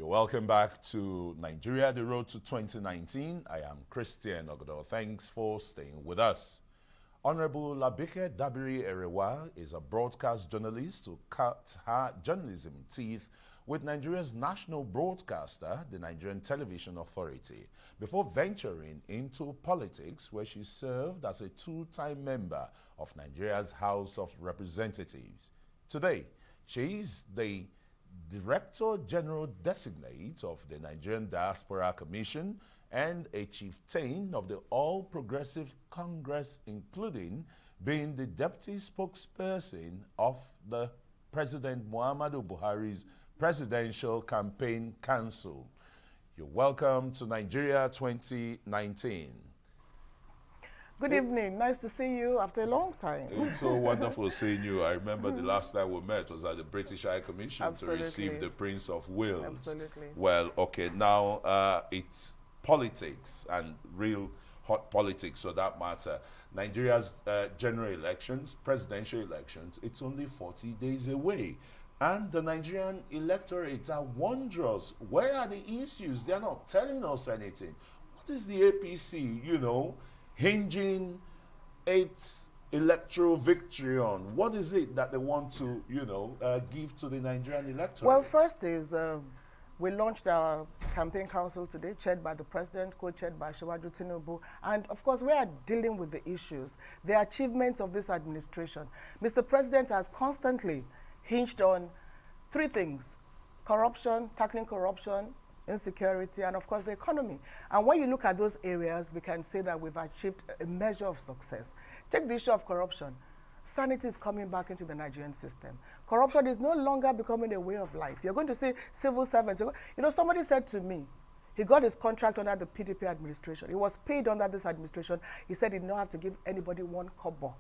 You're welcome back to Nigeria, the road to 2019. I am Christian Ogodo. Thanks for staying with us. Honorable Abike Dabiri is a broadcast journalist who cut her journalism teeth with Nigeria's national broadcaster, the Nigerian Television Authority, before venturing into politics, where she served as a two-time member of Nigeria's House of Representatives. Today, she is the Director General Designate of the Nigerian Diaspora Commission and a chieftain of the All Progressive Congress, including being the deputy spokesperson of the President Muhammadu Buhari's Presidential Campaign Council. You're welcome to Nigeria 2019. Good evening. Nice to see you after a long time. It's so wonderful seeing you. I remember the last time we met was at the British High Commission Absolutely. to receive the Prince of Wales. Absolutely. Well, okay, now it's politics and real hot politics for that matter. Nigeria's general elections, presidential elections, it's only 40 days away. And the Nigerian electorate are wondrous. Where are the issues? They're not telling us anything. What is the APC, hinging its electoral victory on? What is it that they want to, give to the Nigerian electorate? Well, first is we launched our campaign council today, chaired by the president, co-chaired by Shiwaju Tinubu. And of course, we are dealing with the issues, the achievements of this administration. Mr. President has constantly hinged on three things: corruption, tackling corruption, insecurity, and of course the economy. And when you look at those areas, we can say that we've achieved a measure of success. Take the issue of corruption. Sanity is coming back into the Nigerian system. Corruption is no longer becoming a way of life. You're going to see civil servants. Somebody said to me, he got his contract under the PDP administration. He was paid under this administration. He said he did not have to give anybody one kobo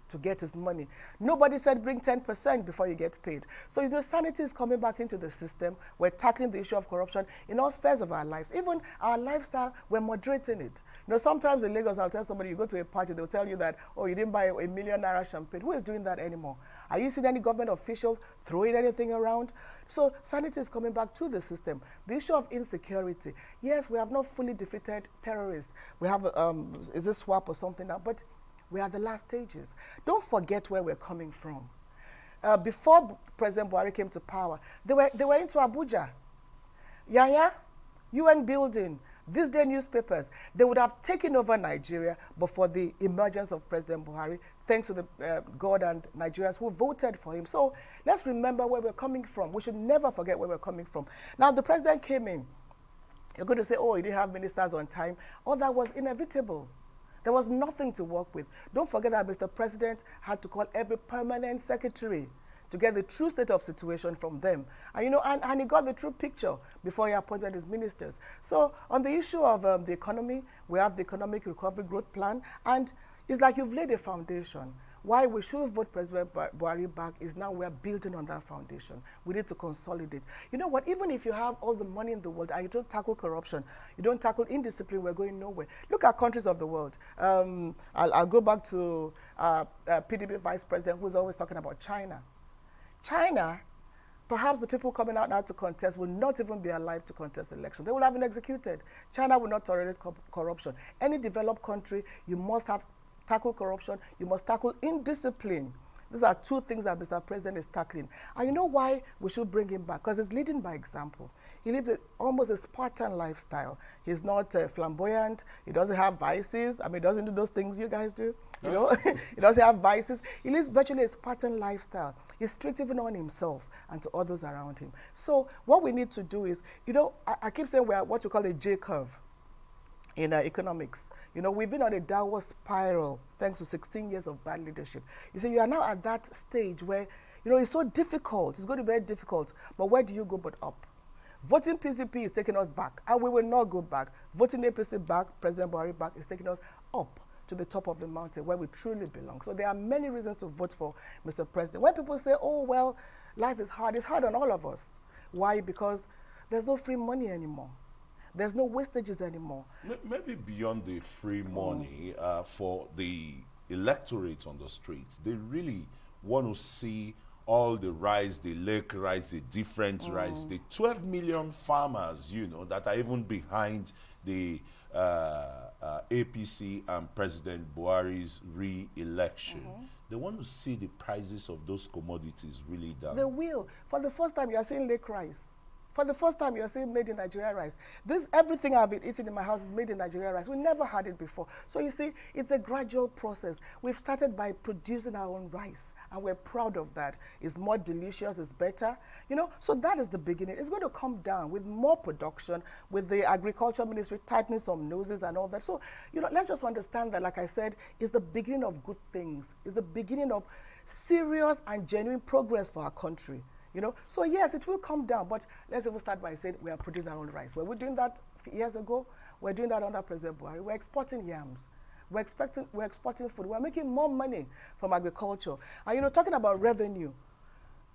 to get his money. Nobody said bring 10% before you get paid. So sanity is coming back into the system. We're tackling the issue of corruption in all spheres of our lives. Even our lifestyle, we're moderating it. Sometimes in Lagos, I'll tell somebody, you go to a party, they'll tell you that, oh, you didn't buy a £1 million champagne. Who is doing that anymore? Are you seeing any government official throwing anything around? So sanity is coming back to the system. The issue of insecurity. Yes, we have not fully defeated terrorists. We have, is this swap or something now? But we are the last stages. Don't forget where we're coming from. Before President Buhari came to power, they were into Abuja. Yaya, UN building, these day newspapers, they would have taken over Nigeria before the emergence of President Buhari, thanks to the God and Nigerians who voted for him. So let's remember where we're coming from. We should never forget where we're coming from. Now, the president came in. You're going to say, oh, he didn't have ministers on time. Oh, that was inevitable. There was nothing to work with. Don't forget that Mr. President had to call every permanent secretary to get the true state of situation from them. And, and he got the true picture before he appointed his ministers. So on the issue of the economy, we have the Economic Recovery Growth Plan, and it's like you've laid a foundation. Why we should vote President Buhari back is now we're building on that foundation. We need to consolidate. You know what? Even if you have all the money in the world and you don't tackle corruption, you don't tackle indiscipline, we're going nowhere. Look at countries of the world. I'll go back to PDP Vice President who's always talking about China. China, perhaps the people coming out now to contest will not even be alive to contest the election. They will have been executed. China will not tolerate corruption. Any developed country, you must have tackle corruption, you must tackle indiscipline. These are two things that Mr. President is tackling. And you know why we should bring him back? Because he's leading by example. He lives almost a Spartan lifestyle. He's not flamboyant. He doesn't have vices. He doesn't do those things you guys do. He doesn't have vices. He lives virtually a Spartan lifestyle. He's strict even on himself and to others around him. So what we need to do is, I keep saying we are what you call a J curve in economics. We've been on a downward spiral thanks to 16 years of bad leadership. You see, you are now at that stage where, it's so difficult. It's going to be very difficult. But where do you go but up? Voting PCP is taking us back, and we will not go back. Voting APC back, President Buhari back, is taking us up to the top of the mountain where we truly belong. So there are many reasons to vote for Mr. President. When people say, oh, well, life is hard, it's hard on all of us. Why? Because there's no free money anymore. There's no wastages anymore. Maybe beyond the free money, for the electorate on the streets, they really want to see all the rice, the lake rice, the different rice, the 12 million farmers, that are even behind the APC and President Buhari's re-election. They want to see the prices of those commodities really down. They will. For the first time, you are seeing lake rice. For the first time, you're seeing made in Nigeria rice. Everything I've been eating in my house is made in Nigeria rice. We never had it before. So you see, it's a gradual process. We've started by producing our own rice, and we're proud of that. It's more delicious, it's better. So that is the beginning. It's going to come down with more production, with the agriculture ministry tightening some noses and all that. So, let's just understand that, like I said, it's the beginning of good things. It's the beginning of serious and genuine progress for our country. So yes, it will come down, but let's even start by saying we are producing our own rice. Were we doing that years ago? We're doing that under President Buhari. We're exporting yams. We're exporting food. We're making more money from agriculture. And talking about revenue,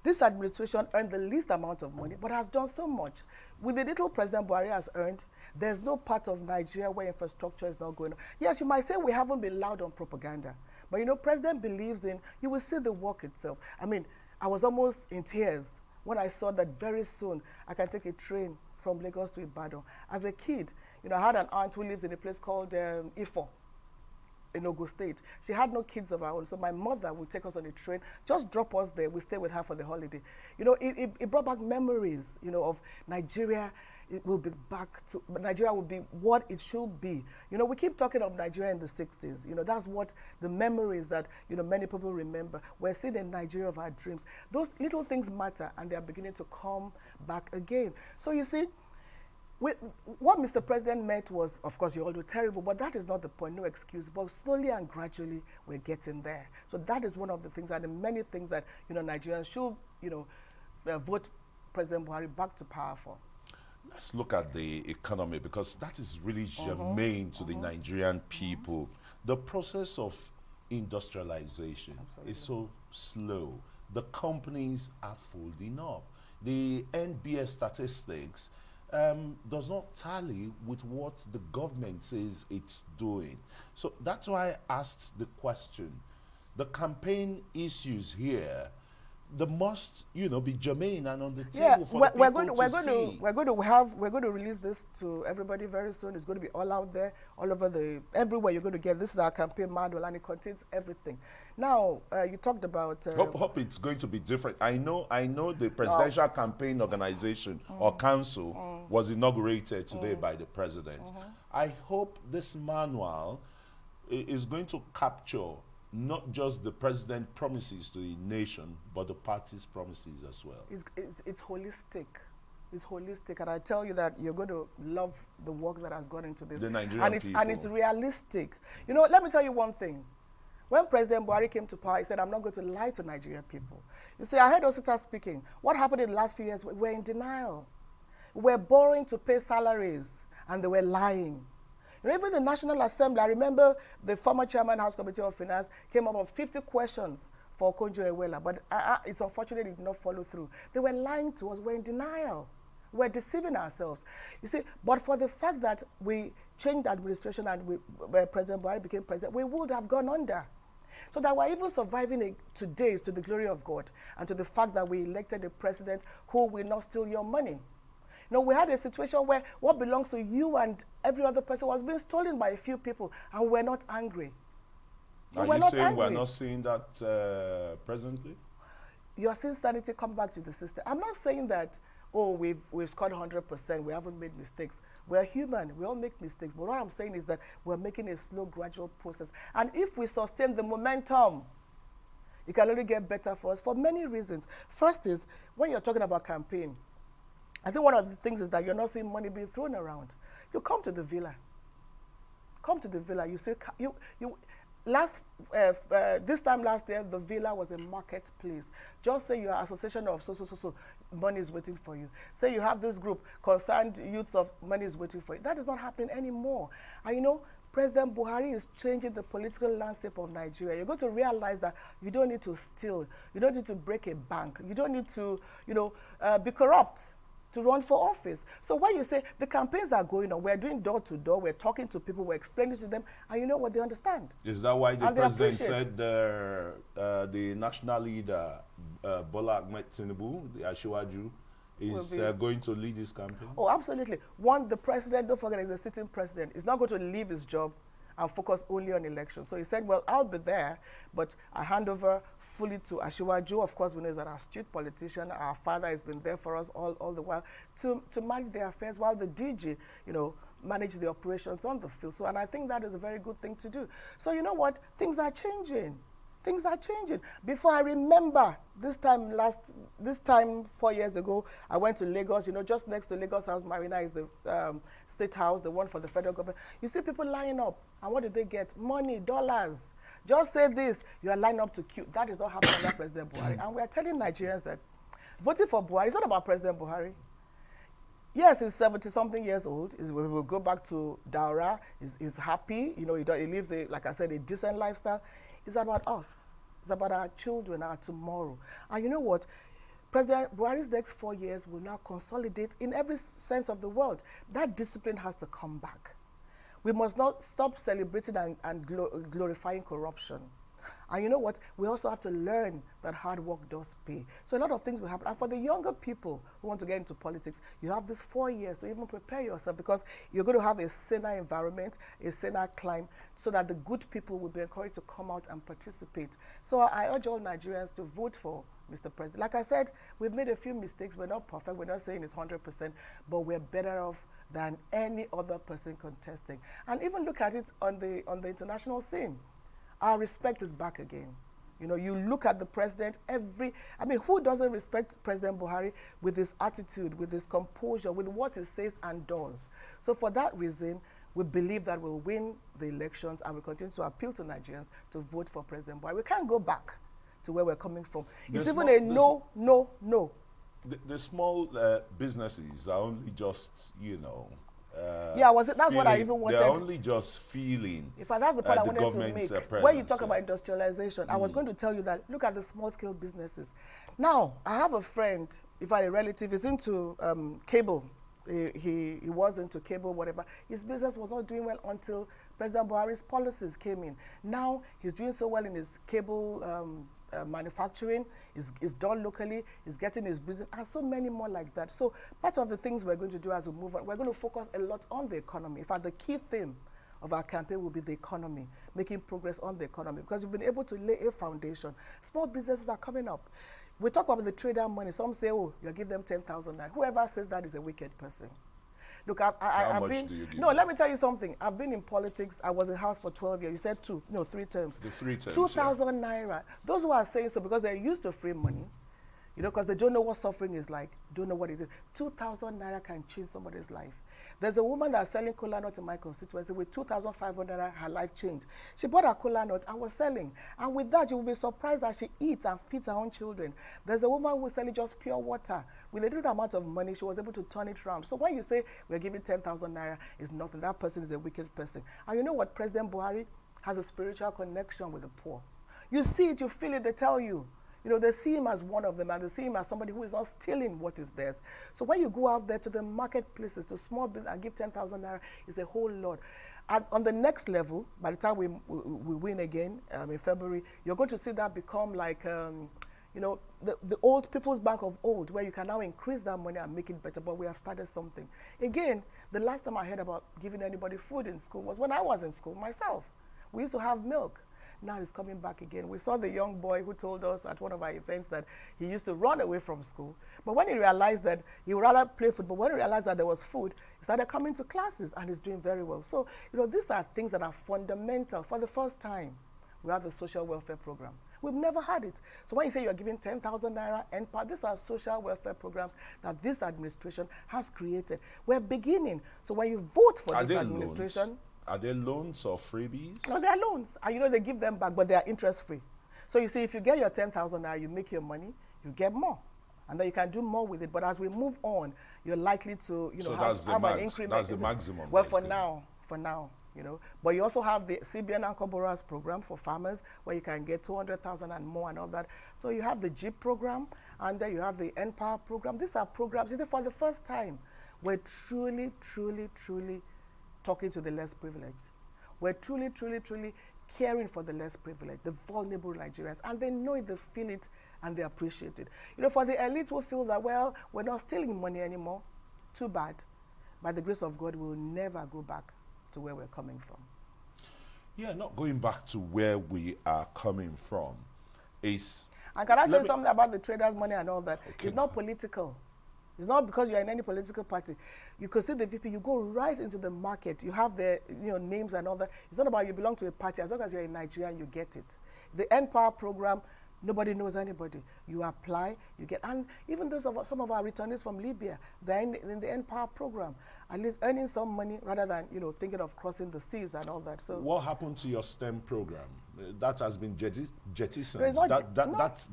this administration earned the least amount of money, but has done so much. With the little President Buhari has earned, there's no part of Nigeria where infrastructure is not going on. Yes, you might say we haven't been loud on propaganda, but President believes in, you will see the work itself. I was almost in tears when I saw that very soon I can take a train from Lagos to Ibadan. As a kid, I had an aunt who lives in a place called Ifo in Ogun State. She had no kids of her own, so my mother would take us on a train, just drop us there, we stay with her for the holiday. It brought back memories, of Nigeria. Nigeria will be what it should be. We keep talking of Nigeria in the 60s. That's what the memories that, many people remember. We're seeing the Nigeria of our dreams. Those little things matter, and they're beginning to come back again. So you see, what Mr. President meant was, of course, you're all terrible, but that is not the point, no excuse. But slowly and gradually, we're getting there. So that is one of the things, and the many things that, Nigerians should, vote President Buhari back to power for. Let's look at the economy, because that is really germane to the Nigerian people. The process of industrialization is so slow. The companies are folding up. The NBS statistics does not tally with what the government says it's doing. So that's why I asked the question. The campaign issues here, they must, be germane and on the table for the people to see. We're going to release this to everybody very soon. It's going to be all out there, all over everywhere you're going to get. This is our campaign manual, and it contains everything. Now, you talked about. Hope it's going to be different. I know the Presidential Campaign Organization or Council was inaugurated today by the President. I hope this manual is going to capture not just the president promises to the nation, but the party's promises as well. It's holistic. It's holistic, and I tell you that you're going to love the work that has gone into this. The Nigerian people. And it's realistic. Let me tell you one thing. When President Buhari came to power, he said, I'm not going to lie to Nigerian people. You see, I heard Osita speaking. What happened in the last few years? We're in denial. We're borrowing to pay salaries, and they were lying. Even the National Assembly, I remember the former chairman, House Committee of Finance, came up with 50 questions for Okonjo-Iweala, but it's unfortunate it did not follow through. They were lying to us. We're in denial. We're deceiving ourselves. You see, but for the fact that we changed administration and President Buhari became president, we would have gone under. So that we're even surviving today is to the glory of God and to the fact that we elected a president who will not steal your money. We had a situation where what belongs to you and every other person was being stolen by a few people, and we're not angry. Are you saying we're not seeing that presently? You're seeing sanity come back to the system. I'm not saying that, we've scored 100%, we haven't made mistakes. We're human, we all make mistakes. But what I'm saying is that we're making a slow, gradual process. And if we sustain the momentum, it can only get better for us for many reasons. First is, when you're talking about campaign, I think one of the things is that you're not seeing money being thrown around. You come to the villa. Come to the villa. You say, this time last year, the villa was a marketplace. Just say your association of so, money is waiting for you. Say you have this group, concerned youths of money is waiting for you. That is not happening anymore. And President Buhari is changing the political landscape of Nigeria. You're going to realize that you don't need to steal. You don't need to break a bank. You don't need to, be corrupt. to run for office. So when you say the campaigns are going on, we're doing door to door, we're talking to people, we're explaining to them, and you know what, they understand. Is that why the And they president appreciate. said the national leader, Bola Ahmed Tinubu, the Ashiwaju, is going to lead this campaign? Oh, absolutely. One, the president, don't forget, is a sitting president. He's not going to leave his job and focus only on elections. So he said, well, I'll be there, but I hand over fully to Ashiwaju. Of course, we know he's an astute politician. Our father has been there for us all the while to manage the affairs, while the DG, you know, manage the operations on the field. So, and I think that is a very good thing to do. So you know what? Things are changing. Things are changing. Before I remember, this time 4 years ago, I went to Lagos. You know, just next to Lagos House Marina is the State House, the one for the federal government. You see people lining up, and what did they get? Money, dollars. Just say this, you are lining up to queue. That is not happening under President Buhari. And we are telling Nigerians that voting for Buhari is not about President Buhari. Yes, he's 70-something years old. We'll go back to Daura. He's happy. You know, he lives, like I said, a decent lifestyle. It's about us. It's about our children, our tomorrow. And you know what? President Buhari's next 4 years will now consolidate in every sense of the word. That discipline has to come back. We must not stop celebrating and glorifying corruption. And you know what? We also have to learn that hard work does pay. So a lot of things will happen. And for the younger people who want to get into politics, you have this 4 years to even prepare yourself, because you're going to have a saner environment, a saner climate, so that the good people will be encouraged to come out and participate. So I urge all Nigerians to vote for Mr. President. Like I said, we've made a few mistakes. We're not perfect. We're not saying it's 100%, but we're better off than any other person contesting. And even look at it on the international scene. Our respect is back again. You know, you look at the president, who doesn't respect President Buhari with his attitude, with his composure, with what he says and does? So for that reason, we believe that we'll win the elections, and we continue to appeal to Nigerians to vote for President Buhari. We can't go back to where we're coming from. It's even a no, no, no. The small businesses are only just, you know, that's what I even wanted. They're only just feeling. In fact, that's the point I wanted to make. When you talk about industrialization, I was going to tell you that look at the small scale businesses. Now, I have a friend, if I a relative, is into cable. He was into cable, whatever. His business was not doing well until President Buhari's policies came in. Now, he's doing so well in his cable manufacturing, is done locally, is getting his business, and so many more like that. So part of the things we're going to do as we move on, we're going to focus a lot on the economy. In fact, the key theme of our campaign will be the economy, making progress on the economy, because we've been able to lay a foundation. Small businesses are coming up. We talk about the trader money. Some say, oh, you give them 10,000 naira. Whoever says that is a wicked person. Look, How much do you give? No, let me tell you something. I've been in politics. I was in house for 12 years. You said 3 terms. The 3 terms. 2,000 naira. Those who are saying so because they're used to free money, you know, because they don't know what suffering is like, don't know what it is. 2,000 naira can change somebody's life. There's a woman that's selling kola nut in my constituency. With 2,500 naira, her life changed. She bought a kola nut and was selling. And with that, you will be surprised that she eats and feeds her own children. There's a woman who's selling just pure water. With a little amount of money, she was able to turn it around. So when you say we're giving 10,000 naira, it's nothing. That person is a wicked person. And you know what? President Buhari has a spiritual connection with the poor. You see it, you feel it, they tell you. You know, they see him as one of them, and they see him as somebody who is not stealing what is theirs. So when you go out there to the marketplaces, to small business, and give 10,000 naira, it's a whole lot. And on the next level, by the time we win again in February, you're going to see that become like, you know, the old People's Bank of old, where you can now increase that money and make it better, but we have started something. Again, the last time I heard about giving anybody food in school was when I was in school myself. We used to have milk. Now it's coming back again. We saw the young boy who told us at one of our events that he used to run away from school. But when he realized that he would rather play football, when he realized that there was food, he started coming to classes, and he's doing very well. So, you know, these are things that are fundamental. For the first time, we have the social welfare program. We've never had it. So when you say you're giving 10,000 naira and part, these are social welfare programs that this administration has created. We're beginning. So when you vote for this administration, loans? Are they loans or freebies? No, they are loans. And you know, they give them back, but they are interest-free. So you see, if you get your 10,000 naira, you make your money, you get more. And then you can do more with it. But as we move on, you're likely to, you know, have an increment. That's the maximum. Well, for now, you know. But you also have the CBN Anchor Borrowers program for farmers, where you can get 200,000 and more and all that. So you have the JIP program, and then you have the NPower program. These are programs, for the first time, we're truly, truly, truly talking to the less privileged. We're truly, truly, truly caring for the less privileged, the vulnerable Nigerians, and they know it, they feel it, and they appreciate it. For the elite who feel that, well, we're not stealing money anymore, too bad. By the grace of God, we'll never go back to where we're coming from. Yeah, not going back to where we are coming from is... And can I say something about the traders' money and all that? Okay. It's not political. It's not because you're in any political party. You can see the VP, you go right into the market. You have their names and all that. It's not about you belong to a party. As long as you're in Nigeria, you get it. The NPower program, nobody knows anybody. You apply, you get, and even some of our returnees from Libya, they're in the NPower program, at least earning some money rather than thinking of crossing the seas and all that. So what happened to your STEM program? That has been jettisoned.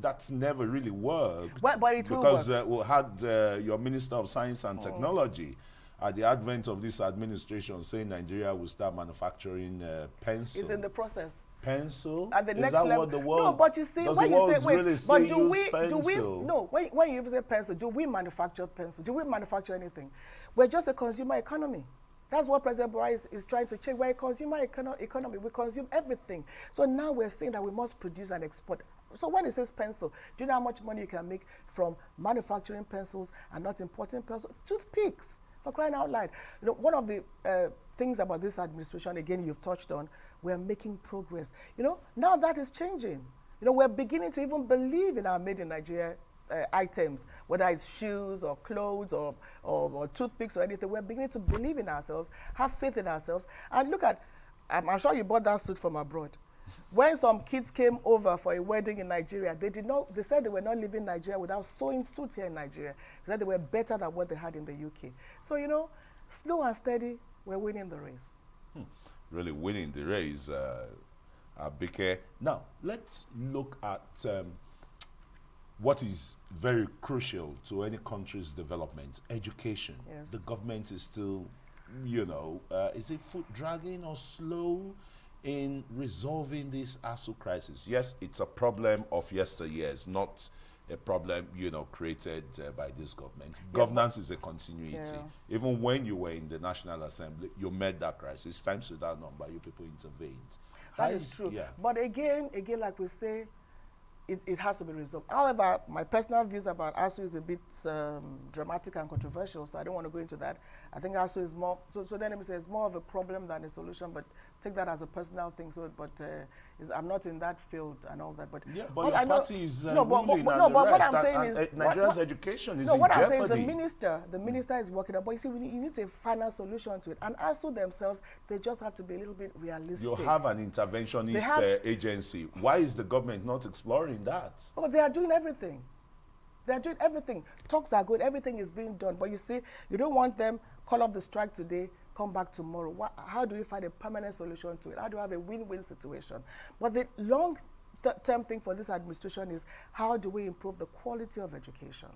That's never really worked. But it will because work. We had your Minister of Science and Technology at the advent of this administration saying Nigeria will start manufacturing pencil. It's in the process. Pencil? At the Is next that level. what the world... No, but you see, does when the you say, world wait, really but when you say pencil, do we manufacture pencil? Do we manufacture anything? We're just a consumer economy. That's what President Buhari is trying to change. We're a consumer economy. We consume everything. So now we're saying that we must produce and export. So when it says pencil, do you know how much money you can make from manufacturing pencils and not importing pencils? Toothpicks, for crying out loud. One of the things about this administration, again, you've touched on, we're making progress. Now that is changing. We're beginning to even believe in our made in Nigeria items, whether it's shoes or clothes or toothpicks or anything. We're beginning to believe in ourselves, have faith in ourselves. And look at, I'm sure you bought that suit from abroad. When some kids came over for a wedding in Nigeria, they said they were not leaving Nigeria without sewing suits here in Nigeria. They said they were better than what they had in the UK. So, slow and steady, we're winning the race. Really winning the race, Abike. Now, let's look at what is very crucial to any country's development, education. Yes. The government is still, is it foot dragging or slow in resolving this ASU crisis? Yes, it's a problem of yesteryears, not a problem, created by this government. Yeah, governance is a continuity. Yeah. Even when you were in the National Assembly, you met that crisis. Times without number, you people intervened. That is true. Yeah. But again, like we say, it has to be resolved. However, my personal views about ASU is a bit dramatic and controversial, so I don't want to go into that. I think ASU is more, so then let me say it's more of a problem than a solution, but take that as a personal thing. So, but I'm not in that field and all that. But yeah, but your party is but what I'm saying is Nigeria's education is in what jeopardy. I'm saying is the minister is working on. But you see, you need a final solution to it. And ASU themselves, they just have to be a little bit realistic. You have an interventionist agency. Why is the government not exploring that? Oh, they are doing everything. They're doing everything. Talks are good. Everything is being done. But you see, you don't want them call off the strike today, come back tomorrow. How do we find a permanent solution to it? How do we have a win-win situation? But the long-term thing for this administration is how do we improve the quality of education?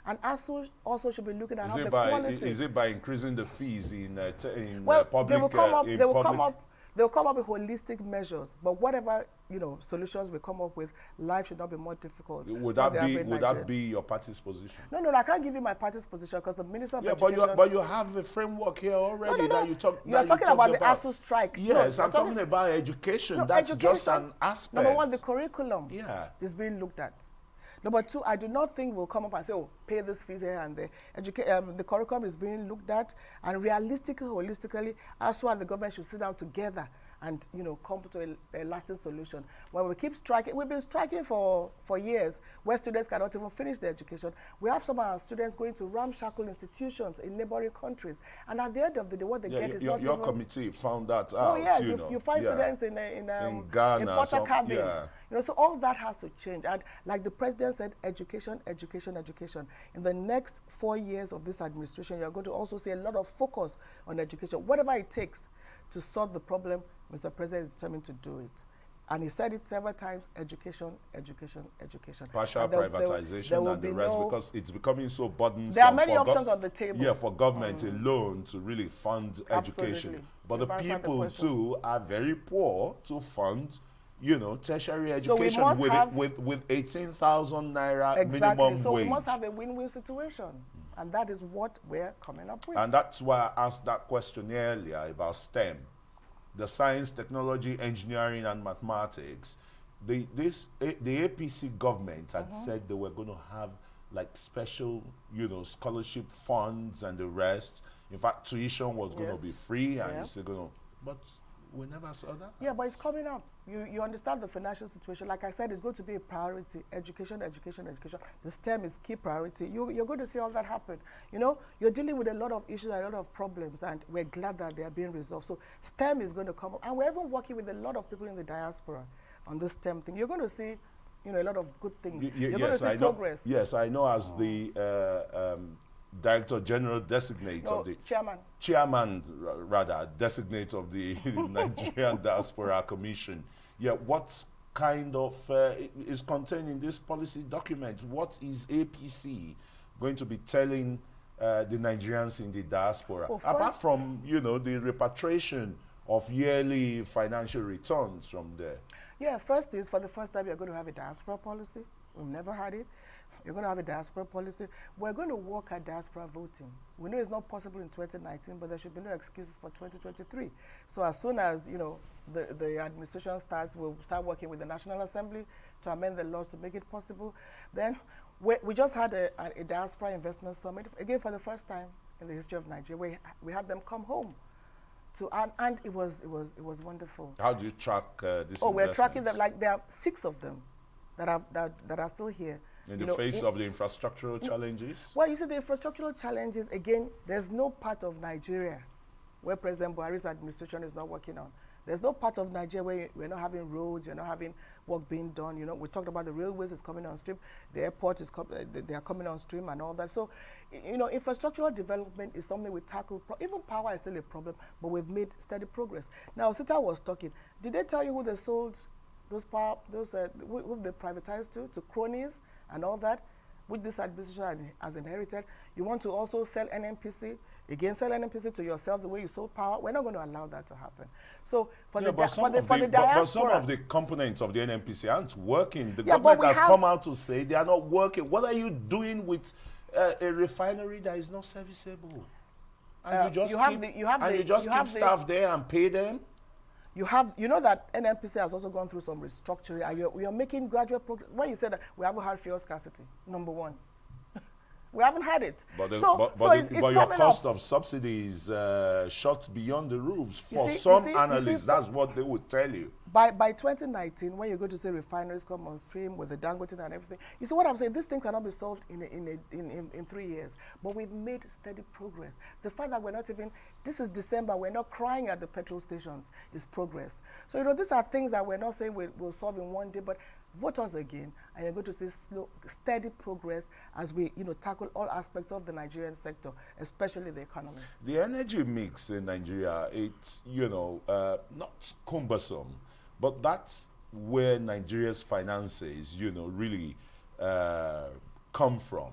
And ASU also should be looking at how the quality. Is it by increasing the fees in public? They'll come up with holistic measures, but whatever solutions we come up with, life should not be more difficult. Would that be your party's position? No, I can't give you my party's position because the Minister of Education. But you have a framework here already that you talk. You are talking about the ASU strike. Yes, I'm talking about education. That's education, just an aspect. Number one, the curriculum is being looked at. Number two, I do not think we'll come up and say, pay this fees here and there. The curriculum is being looked at, and realistically, holistically, ASU and the government should sit down together and come to a lasting solution. When we keep striking, we've been striking for years, where students cannot even finish their education. We have some of our students going to ramshackle institutions in neighboring countries, and at the end of the day, what they get is not even... Your committee found that out. Oh yes, you find students in Ghana, in Porta Cabin. So all that has to change. And like the president said, education, education, education. In the next 4 years of this administration, you're going to also see a lot of focus on education. Whatever it takes to solve the problem, Mr. President is determined to do it. And he said it several times, education, education, education. Partial And privatization and the rest, because it's becoming so burdensome. There are many options on the table. Yeah, for government alone to really fund education. Absolutely. But the people too are very poor to fund, you know, tertiary education with 18,000 naira minimum so wage. We must have a win-win situation. And that is what we're coming up with. And that's why I asked that question earlier about STEM. The science, technology, engineering, and mathematics. The APC government had said they were going to have like special, you know, scholarship funds and the rest. In fact, tuition was going to be free, and it's going to, but we never saw that. Yeah, but it's coming up. You understand the financial situation. Like I said, it's going to be a priority. Education, education, education. The STEM is key priority. You're going to see all that happen. You know, you're dealing with a lot of issues, a lot of problems, and we're glad that they are being resolved. So STEM is going to come up. And we're even working with a lot of people in the diaspora on this STEM thing. You're going to see, you know, a lot of good things. You're going to see progress. Yes, I know as the Director General designate of the chairman rather designate of the Nigerian Diaspora Commission. Yeah, what kind of is contained in this policy document? What is APC going to be telling the Nigerians in the diaspora, apart from, you know, the repatriation of yearly financial returns from there? Yeah, first is, for the first time, you're going to have a diaspora policy. We've never had it. You're going to have a diaspora policy. We're going to work at diaspora voting. We know it's not possible in 2019, but there should be no excuses for 2023. So as soon as, you know, the administration starts, we'll start working with the National Assembly to amend the laws to make it possible. Then we just had a diaspora investment summit, again for the first time in the history of Nigeria. We had them come home. And it was wonderful. How do you track this? Oh, we're tracking them. Like, there are 6 of them that are still here. In the face of the infrastructural challenges? Well, you see, the infrastructural challenges, again, there's no part of Nigeria where President Buhari's administration is not working on. There's no part of Nigeria where we're not having roads, you're not having work being done. You know, we talked about the railways is coming on stream, the airport is they are coming on stream and all that. So, you know, infrastructural development is something we tackle. Even power is still a problem, but we've made steady progress. Now, Sita was talking. Did they tell you who they sold those power, who they privatized to cronies and all that, which this administration has inherited? You want to also sell NNPC? Again, sell NNPC to yourself the way you sold power? We're not going to allow that to happen. So for the diaspora, but some of the components of the NNPC aren't working. The government has come out to say they are not working. What are you doing with a refinery that is not serviceable? And you just keep staff there and pay them? You know that NNPC has also gone through some restructuring, and we are making gradual progress. When you said that we haven't had fuel scarcity, number one. We haven't had it. But your cost of subsidies shot beyond the roofs. For some analysts, that's what they would tell you. By 2019, when you're going to say refineries come on stream with the Dangote and everything, you see what I'm saying? This thing cannot be solved in 3 years. But we've made steady progress. The fact that we're not even, this is December, we're not crying at the petrol stations is progress. So, you know, these are things that we're not saying we'll solve in one day, but vote us again, and you're going to see slow, steady progress as we, you know, tackle all aspects of the Nigerian sector, especially the economy. The energy mix in Nigeria, it's, you know, not cumbersome, but that's where Nigeria's finances, you know, really come from.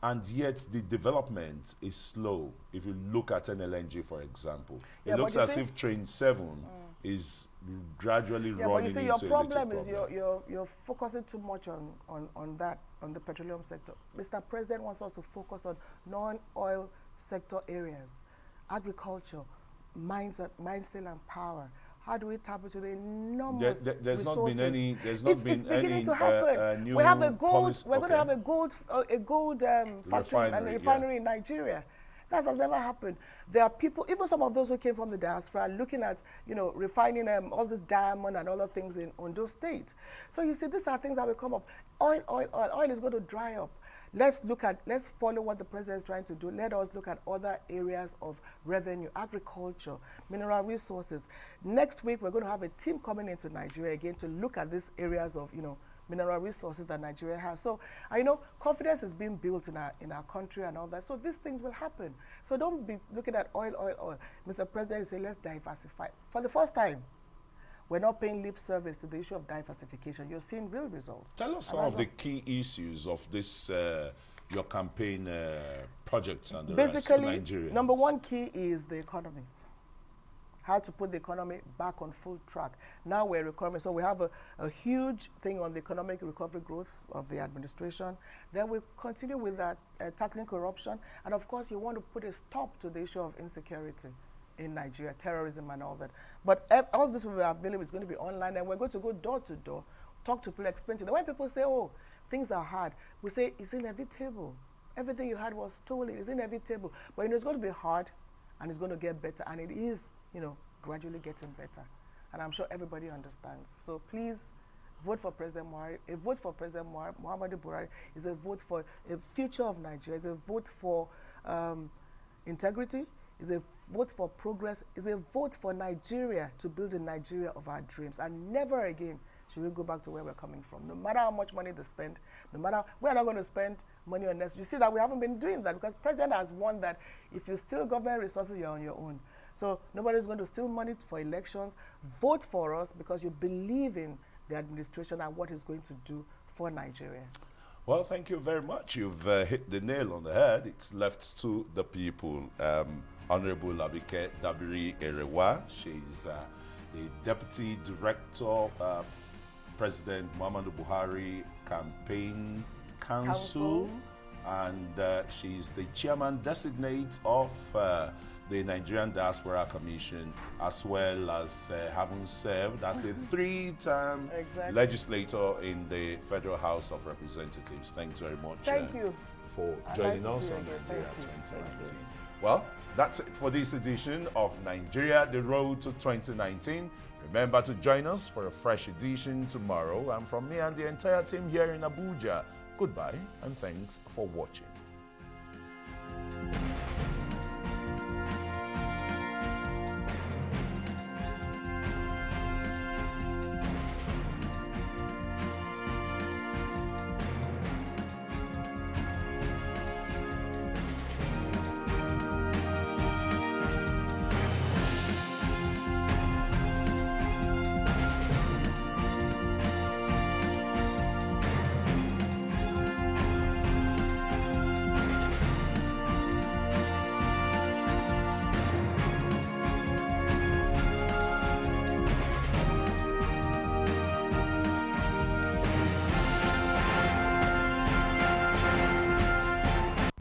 And yet the development is slow. If you look at NLNG, for example, it looks as if Train 7 is gradually running but you see, into your a problem little is you're focusing too much on the petroleum sector. Mr. President wants us to focus on non-oil sector areas, agriculture, mines still and power. How do we tap into the enormous there's resources? Not been any. There's not it's been beginning any to happen. new we have a gold. policy. We're going to have a gold factory and a refinery in Nigeria. That has never happened. There are people, even some of those who came from the diaspora, looking at, you know, refining all this diamond and other things in Ondo State. So you see, these are things that will come up. Oil is going to dry up. Let's follow what the president is trying to do. Let us look at other areas of revenue, agriculture, mineral resources. Next week, we're going to have a team coming into Nigeria again to look at these areas of, you know, mineral resources that Nigeria has. So, you know, confidence is being built in our country and all that. So these things will happen. So don't be looking at oil. Mr. President is saying, let's diversify. For the first time, We're not paying lip service to the issue of diversification. You're seeing real results. Tell us some of the key issues of this, your campaign projects and the rest for Nigeria. Number one key is the economy. How to put the economy back on full track. Now we're recovering. So we have a huge thing on the economic recovery growth of the administration. Then we continue with that, tackling corruption. And of course, you want to put a stop to the issue of insecurity in Nigeria, terrorism and all that. But all this will be available. It's going to be online. And we're going to go door to door, talk to people, explain to them. When people say, oh, things are hard, we say, it's inevitable. Everything you had was stolen. It's inevitable. But you know, it's going to be hard, and it's going to get better. And it is, you know, gradually getting better. And I'm sure everybody understands. So please vote for President Buhari. A vote for President Muhammadu Buhari is a vote for a future of Nigeria. It's a vote for integrity. It's a vote for progress. It's a vote for Nigeria, to build a Nigeria of our dreams. And never again should we go back to where we're coming from. No matter how much money they spend, no matter, we're not going to spend money on this. You see that we haven't been doing that, because President has won that if you steal government resources, you're on your own. So nobody's going to steal money for elections. Vote for us because you believe in the administration and what it's going to do for Nigeria. Well, thank you very much. You've hit the nail on the head. It's left to the people. Honorable Abike Dabiri Erewa, she's the Deputy Director, President Muhammadu Buhari Campaign Council. And she's the Chairman Designate of the Nigerian Diaspora Commission, as well as having served as a 3-term legislator in the Federal House of Representatives. Thanks very much. Thank you For joining us on Nigeria 2019. Well, that's it for this edition of Nigeria, the Road to 2019. Remember to join us for a fresh edition tomorrow. And from me and the entire team here in Abuja, goodbye and thanks for watching.